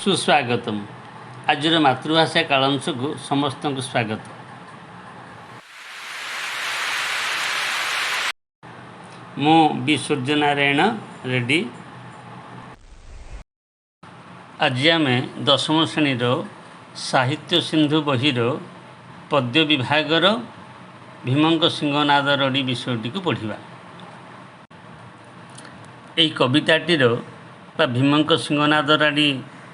सुस्वागतम। आज मातृभाषा कालांश को समस्त को स्वागत। मु बी सूर्यनारायण रेड्डी। आज आम दशम श्रेणी साहित्य सिंधु बहिर पद्य विभागर भीमंक सिंहनाद रड़ी विषयटी को पढ़ा। यही कविताटीर भीमंक सिंहनाद रड़ी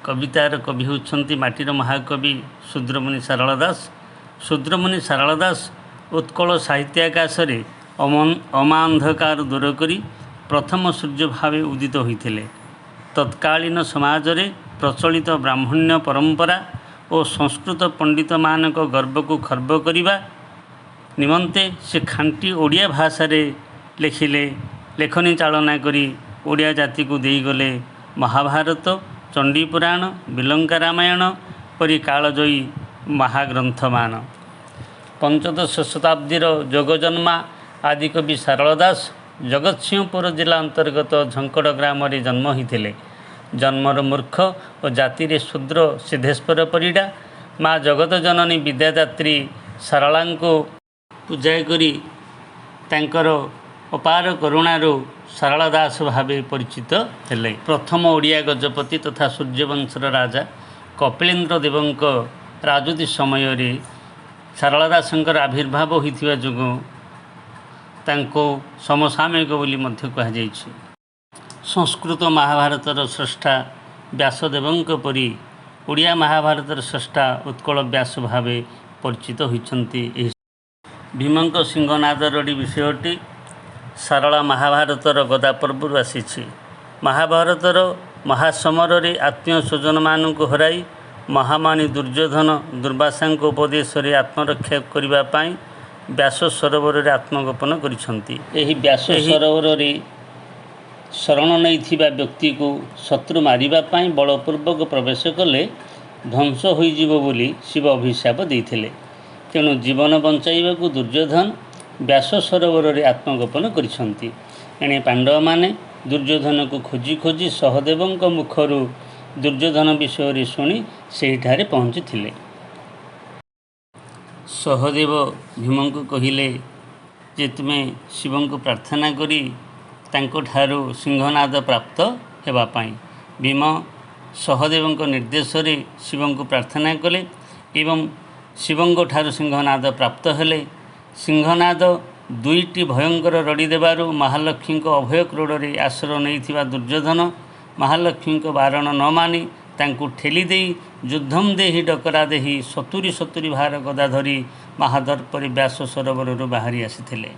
कवितार कवि होती माटीर महाकवि शूद्रमुनि सारला दास। शूद्रमुनि सारला दास उत्कल साहित्य आकाश में अमांधकार दूर करी प्रथम सूर्य भावे उदित होते। तत्कालीन समाज रे प्रचलित ब्राह्मण्य परंपरा और संस्कृत पंडित मानक गर्व को खर्ब करने निमंते से खांटी ओडिया भाषा रे लिखिले। लेखनी चालना करी ओडिया जाति को देगले महाभारत, चंडीपुराण, बिलंका रामायण परी कालजयी महाग्रंथमान। पंचदश शताब्दीर जोगजन्मा आदिकवि सारला दास जगतसिंहपुर जिला अंतर्गत झंकड़ ग्राम रे जन्म होते। जन्मर मूर्ख और जाति रे शूद्र सिद्धेश्वर परिडा माँ जगत जननी विद्यादात्री सारला को पूजा करी तांकर अपार करुणारू सारला दास भावे परिचित हेले। प्रथम ओडिया गजपति तथा सूर्यवंशर राजा कपिलेन्द्र देवंक राजती समय रे सारला दासंकर आविर्भाव होइथिबा जोगु तांको समसामयिक बोली मध्य कहा जायछि। संस्कृत महाभारतर स्रष्टा व्यासदेवंक परी ओडिया महाभारतर स्रष्टा उत्कल व्यास भावे परिचित होइछन्ति। भीमंक सिंहनाद रड़ी विषयटी सारला महाभारतर गदा पर्वरु आसीछि। महाभारतर महासमर रे आत्मीय स्वजन मानक हराई महामानी दुर्योधन दुर्वासा उपदेश रे आत्मरक्षा करबा पई व्यास सरोवर रे आत्मगोपन करिसंती। एही व्यास सरोवर रे शरण नैथिबा व्यक्ति को शत्रु मारिबा पई बलपूर्वक प्रवेश कले ध्वंस होइजिबो बोली शिव अभिशाप देइथिले। तेणु जीवन बंचाइबा को दुर्योधन व्यास सरोवर रे आत्मगोपन करिसंती। एणे पांडव माने दुर्योधन को खोजी खोजी सहदेवंक मुखरू दुर्योधन विषय रे शुणी सेहिठारे पहुँचीथिले। सहदेव भीमंक कहिले जे तुमे शिवं को प्रार्थना करी तांको ठारू सिंहनाद प्राप्त हेबा पाई। भीम सहदेवंक निर्देश रे शिवं को प्रार्थना कले एवं शिवंक ठारू सिंहनाद प्राप्त हेले। सिंहनाद दुईटी भयंकर रड़ी देबारु महालक्ष्मी को अभय क्रोड़े आश्रय नैथिबा दुर्योधन महालक्ष्मी को बारण न मानी तांकु ठेली देई युद्धम देहि डकरा देहि 70 भार गदा धरी महादर्परी व्यास सरोवर बाहरी आसीथिले।